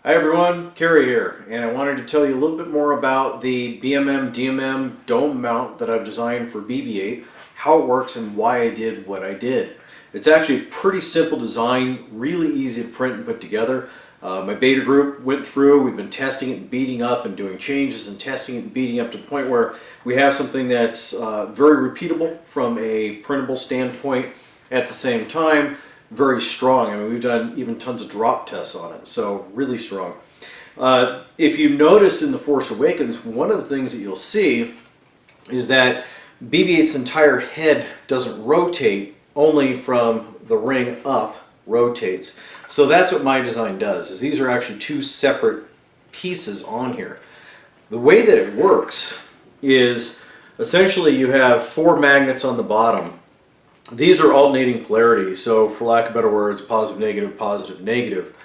Hi everyone, Kerry here, and I wanted to tell you a little bit more about the BMM DMM dome mount that I've designed for BB-8, how it works and why I did what I did. It's actually a pretty simple design, really easy to print and put together. My beta group went through, we've been testing it and beating up and doing changes and testing it and beating up to the point where we have something that's very repeatable from a printable standpoint. At the same time, very strong. I mean, we've done even tons of drop tests on it, so really strong. If you notice in The Force Awakens, one of the things that you'll see is that BB-8's entire head doesn't rotate, only from the ring up rotates. So that's what my design does, is these are actually two separate pieces on here. The way that it works is essentially you have four magnets on the bottom. These are alternating polarity, so for lack of better words, positive, negative, positive, negative.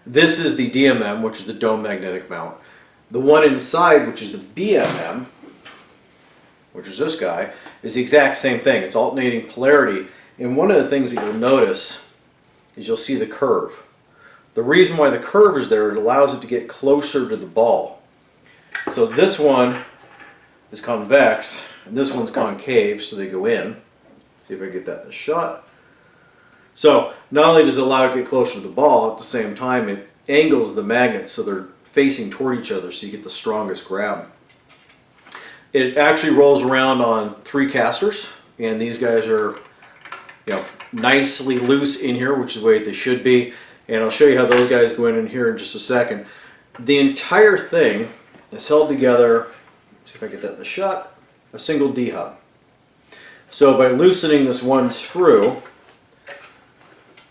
This is the DMM, which is the dome magnetic mount. The one inside, which is the BMM, which is this guy, is the exact same thing. It's alternating polarity. And one of the things that you'll notice is you'll see the curve. The reason why the curve is there, it allows it to get closer to the ball. So this one is convex, and this one's concave, so they go in. See if I get that in the shot. So not only does it allow it to get closer to the ball, at the same time it angles the magnets so they're facing toward each other so you get the strongest grab. It actually rolls around on 3 casters, and these guys are, nicely loose in here, which is the way they should be. And I'll show you how those guys go in here in just a second. The entire thing is held together, see if I get that in the shot, a single D-hub. So by loosening this one screw,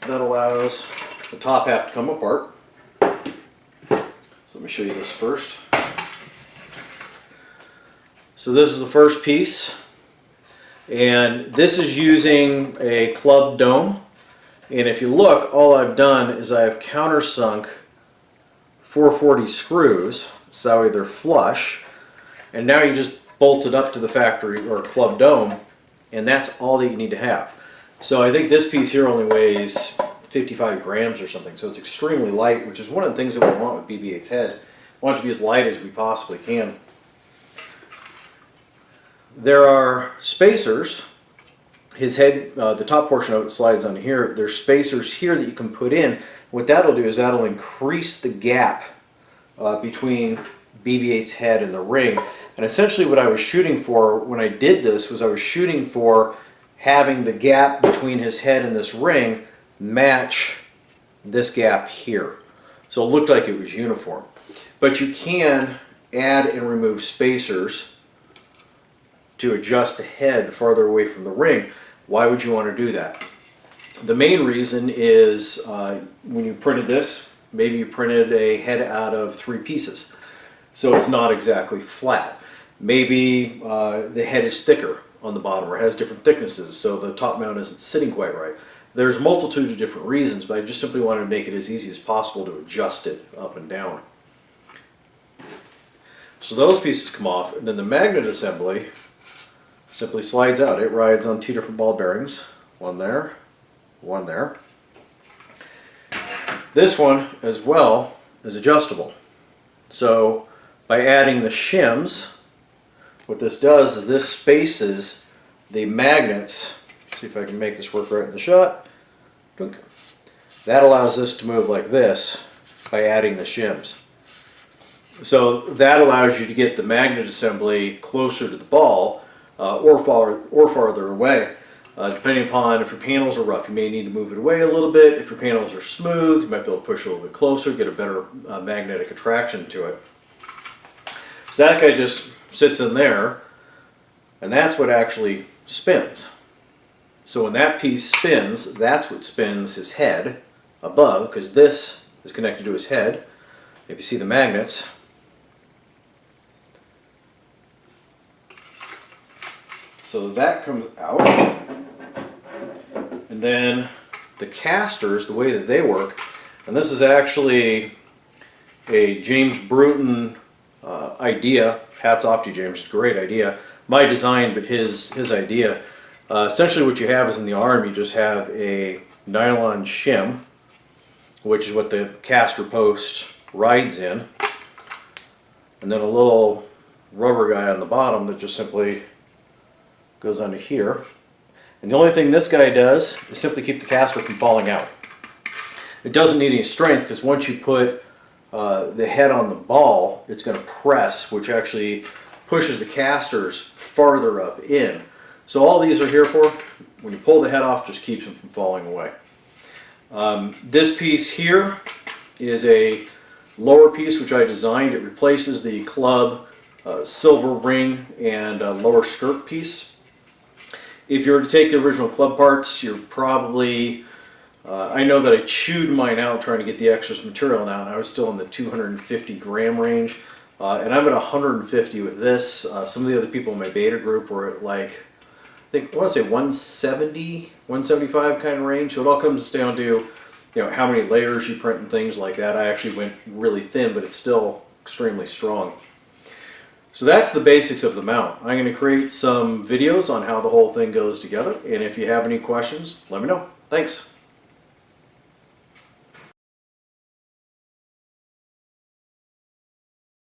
that allows the top half to come apart. So let me show you this first. So this is the first piece, and this is using a club dome. And if you look, all I've done is I have countersunk 440 screws, so that way they're flush. And now you just bolt it up to the factory or club dome, and that's all that you need to have. So I think this piece here only weighs 55 grams or something, so it's extremely light, which is one of the things that we want with BB-8's head. We want it to be as light as we possibly can. There are spacers. His head, the top portion of it slides on here. There's spacers here that you can put in. What that'll do is that'll increase the gap between BB-8's head and the ring. And essentially what I was shooting for when I did this was I was shooting for having the gap between his head and this ring match this gap here. So it looked like it was uniform. But you can add and remove spacers to adjust the head farther away from the ring. Why would you want to do that? The main reason is when you printed this, maybe you printed a head out of 3 pieces. So it's not exactly flat. Maybe the head is thicker on the bottom or has different thicknesses, so the top mount isn't sitting quite right. There's a multitude of different reasons, but I just simply wanted to make it as easy as possible to adjust it up and down. So those pieces come off, and then the magnet assembly simply slides out. It rides on 2 different ball bearings, one there, one there. This one as well is adjustable. So by adding the shims, what this does is this spaces the magnets. See if I can make this work right in the shot. That allows this to move like this by adding the shims. So that allows you to get the magnet assembly closer to the ball or farther away. Depending upon if your panels are rough, you may need to move it away a little bit. If your panels are smooth, you might be able to push a little bit closer, get a better magnetic attraction to it. So that guy just sits in there, and that's what actually spins. So when that piece spins, that's what spins his head above, because this is connected to his head. If you see the magnets, so that comes out, and then the casters, the way that they work, and this is actually a James Bruton idea. Hats off to you, James. It's a great idea. My design, but his idea. Essentially what you have is in the arm, you just have a nylon shim, which is what the caster post rides in, and then a little rubber guy on the bottom that just simply goes under here. And the only thing this guy does is simply keep the caster from falling out. It doesn't need any strength because once you put the head on the ball, it's going to press, which actually pushes the casters farther up in. So all these are here for, when you pull the head off, just keeps them from falling away. This piece here is a lower piece which I designed. It replaces the club silver ring and lower skirt piece. If you were to take the original club parts, you're probably, I know that I chewed mine out trying to get the excess material out, and I was still in the 250 gram range, and I'm at 150 with this. Some of the other people in my beta group were at like, I want to say 170, 175 kind of range. So it all comes down to, you know, how many layers you print and things like that. I actually went really thin, but it's still extremely strong. So that's the basics of the mount. I'm going to create some videos on how the whole thing goes together, and if you have any questions, let me know. Thanks.